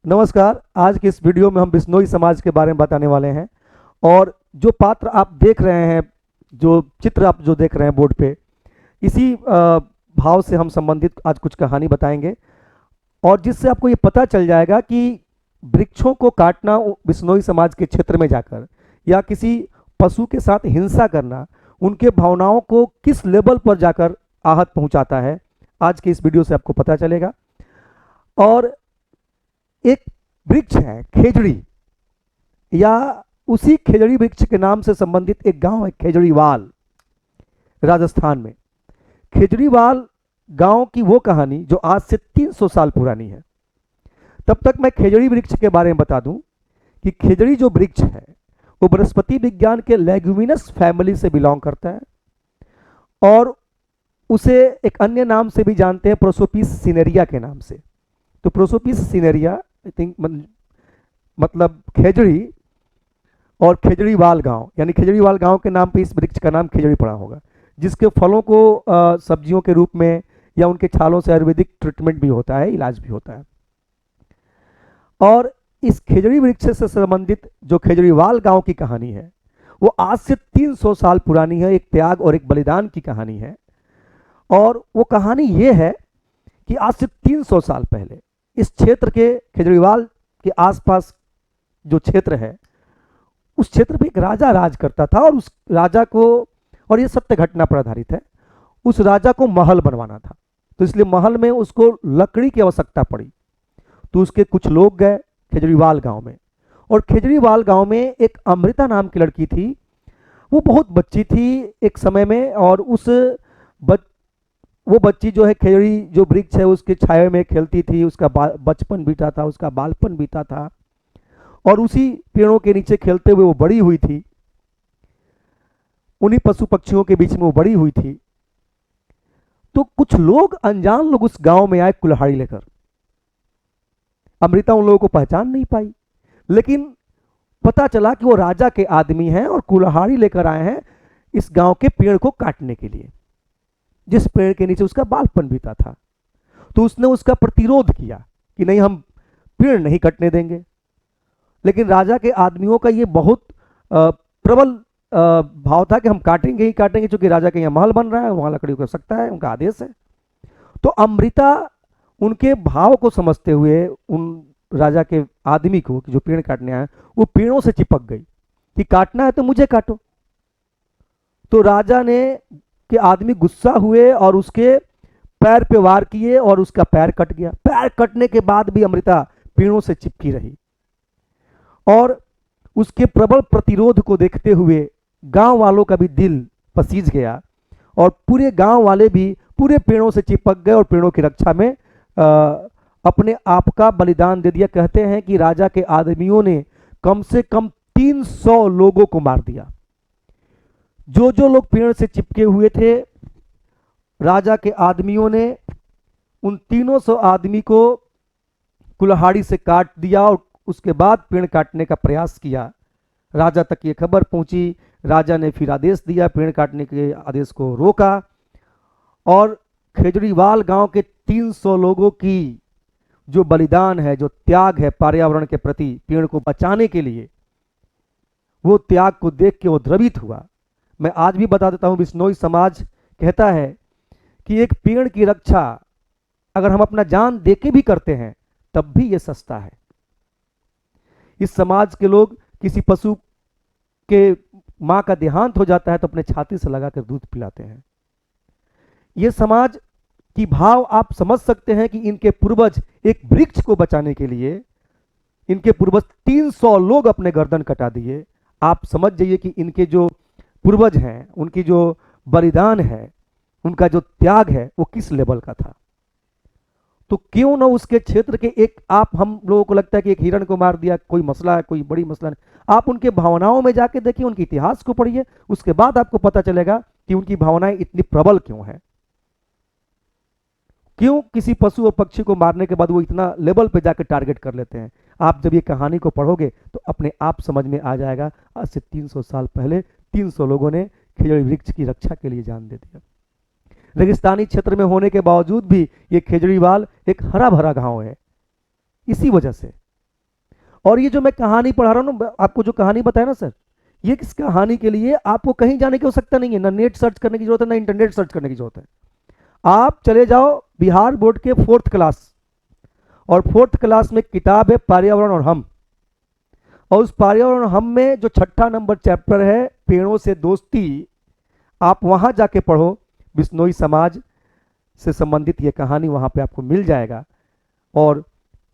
नमस्कार। आज के इस वीडियो में हम बिश्नोई समाज के बारे में बताने वाले हैं। और जो पात्र आप देख रहे हैं, जो चित्र आप जो देख रहे हैं बोर्ड पे, इसी भाव से हम संबंधित आज कुछ कहानी बताएंगे और जिससे आपको ये पता चल जाएगा कि वृक्षों को काटना बिश्नोई समाज के क्षेत्र में जाकर या किसी पशु के साथ हिंसा करना उनके भावनाओं को किस लेवल पर जाकर आहत पहुंचाता है। आज के इस वीडियो से आपको पता चलेगा। और एक वृक्ष है खेजड़ी, या उसी खेजड़ी वृक्ष के नाम से संबंधित एक गांव है खेजड़ीवाल, राजस्थान में। खेजड़ीवाल गांव की वो कहानी जो आज से 300 साल पुरानी है। तब तक मैं खेजड़ी वृक्ष के बारे में बता दूं कि खेजड़ी जो वृक्ष है वो वनस्पति विज्ञान के लेग्यूमिनस फैमिली से बिलोंग करता है और उसे एक अन्य नाम से भी जानते हैं, प्रोसोपिस सिनेरिया के नाम से। तो प्रोसोपिस सिनेरिया आई थिंक मतलब खेजड़ी, और खेजड़ीवाल गांव यानी खेजड़ीवाल गांव के नाम पे इस वृक्ष का नाम खेजड़ी पड़ा होगा, जिसके फलों को सब्जियों के रूप में या उनके छालों से आयुर्वेदिक ट्रीटमेंट भी होता है, इलाज भी होता है। और इस खेजड़ी वृक्ष से संबंधित जो खेजड़ीवाल गांव की कहानी है वो आज से 300 साल पुरानी है। एक त्याग और एक बलिदान की कहानी है। और वो कहानी ये है कि आज से 300 साल पहले इस क्षेत्र के खेजड़ीवाल के आसपास जो क्षेत्र है उस क्षेत्र पे एक राजा राज करता था और उस राजा को, और ये सत्य घटना पर आधारित है, उस राजा को महल बनवाना था। तो इसलिए महल में उसको लकड़ी की आवश्यकता पड़ी। तो उसके कुछ लोग गए खेजड़ीवाल गांव में, और खेजड़ीवाल गांव में एक अमृता नाम की लड़की थी। वो बहुत बच्ची थी एक समय में, और वो बच्ची जो है खेजड़ी जो वृक्ष है उसके छाये में खेलती थी। उसका बचपन बीता था, उसका बालपन बीता था, और उसी पेड़ों के नीचे खेलते हुए वो बड़ी हुई थी। उन्हीं पशु पक्षियों के बीच में वो बड़ी हुई थी। तो कुछ लोग, अनजान लोग उस गांव में आए कुल्हाड़ी लेकर। अमृता उन लोगों को पहचान नहीं पाई, लेकिन पता चला कि वो राजा के आदमी हैं और कुल्हाड़ी लेकर आए हैं इस गांव के पेड़ को काटने के लिए, जिस पेड़ के नीचे उसका बालपन बीता था। तो उसने उसका प्रतिरोध किया कि नहीं, हम पेड़ नहीं कटने देंगे। लेकिन राजा के आदमियों का ये बहुत प्रबल भाव था कि हम काटेंगे ही काटेंगे, क्योंकि राजा के यहाँ महल बन रहा है, वहां लकड़ी को सकता है, उनका आदेश है। तो अमृता उनके भाव को समझते हुए उन राजा के आदमी को जो पेड़ काटने आए वो पेड़ों से चिपक गई कि काटना है तो मुझे काटो। तो राजा ने के आदमी गुस्सा हुए और उसके पैर पे वार किए और उसका पैर कट गया। पैर कटने के बाद भी अमृता पेड़ों से चिपकी रही, और उसके प्रबल प्रतिरोध को देखते हुए गांव वालों का भी दिल पसीज गया, और पूरे गांव वाले भी पूरे पेड़ों से चिपक गए और पेड़ों की रक्षा में अपने आप का बलिदान दे दिया। कहते हैं कि राजा के आदमियों ने कम से कम 300 लोगों को मार दिया। जो लोग पेड़ से चिपके हुए थे, राजा के आदमियों ने उन 300 आदमी को कुल्हाड़ी से काट दिया, और उसके बाद पेड़ काटने का प्रयास किया। राजा तक ये खबर पहुंची। राजा ने फिर आदेश दिया, पेड़ काटने के आदेश को रोका, और खेजड़ीवाल गांव के 300 लोगों की जो बलिदान है, जो त्याग है पर्यावरण के प्रति, पेड़ को बचाने के लिए, वो त्याग को देख के वो द्रवित हुआ। मैं आज भी बता देता हूं, बिश्नोई समाज कहता है कि एक पेड़ की रक्षा अगर हम अपना जान देके भी करते हैं तब भी ये सस्ता है। इस समाज के लोग किसी पशु के मां का देहांत हो जाता है तो अपने छाती से लगाकर दूध पिलाते हैं। ये समाज की भाव आप समझ सकते हैं कि इनके पूर्वज एक वृक्ष को बचाने के लिए, इनके पूर्वज 300 लोग अपने गर्दन कटा दिए। आप समझ जाइए कि इनके जो पूर्वज हैं, उनकी जो बलिदान है, उनका जो त्याग है वो किस लेवल का था। तो क्यों ना उसके क्षेत्र के एक, आप हम लोगों को लगता है कि एक हिरण को मार दिया, कोई मसला है, कोई बड़ी मसला नहीं। आप उनके भावनाओं में जाके देखिए, उनके इतिहास को पढ़िए, उसके बाद आपको पता चलेगा कि उनकी भावनाएं इतनी प्रबल क्यों है। क्यों किसी पशु और पक्षी को मारने के बाद वो इतना लेवल पे जाकर टारगेट कर लेते हैं। आप जब ये कहानी को पढ़ोगे तो अपने आप समझ में आ जाएगा। आज से 300 साल पहले 300 लोगों ने खेजड़ी वृक्ष की रक्षा के लिए जान दे दिया। रेगिस्तानी क्षेत्र में होने के बावजूद भी ये खेजड़ीवाल एक हरा भरा गांव है। इसी वजह से और ये जो मैं कहानी पढ़ा रहा हूँ ना, आपको जो कहानी बताया ना सर, ये किस कहानी के लिए आपको कहीं जाने की आवश्यकता नहीं है, ना नेट सर्च करने की जरूरत है, ना इंटरनेट सर्च करने की जरूरत है। आप चले जाओ बिहार बोर्ड के 4th क्लास, और 4th क्लास में किताब है पर्यावरण और हम, और उस पर्यावरण हम में जो 6ठा नंबर चैप्टर है पेड़ों से दोस्ती, आप वहां जाके पढ़ो, बिश्नोई समाज से संबंधित ये कहानी वहां पे आपको मिल जाएगा। और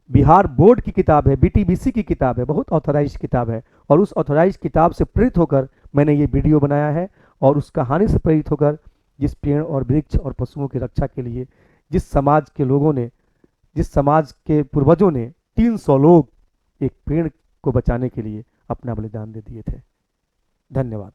बिहार बोर्ड की किताब है, बीटीबीसी की किताब है, बहुत ऑथराइज किताब है, और उस ऑथराइज किताब से प्रेरित होकर मैंने ये वीडियो बनाया है, और उस कहानी से प्रेरित होकर जिस पेड़ और वृक्ष और पशुओं की रक्षा के लिए जिस समाज के लोगों ने, जिस समाज के पूर्वजों ने 300 लोग एक पेड़ को बचाने के लिए अपना बलिदान दे दिए थे। धन्यवाद।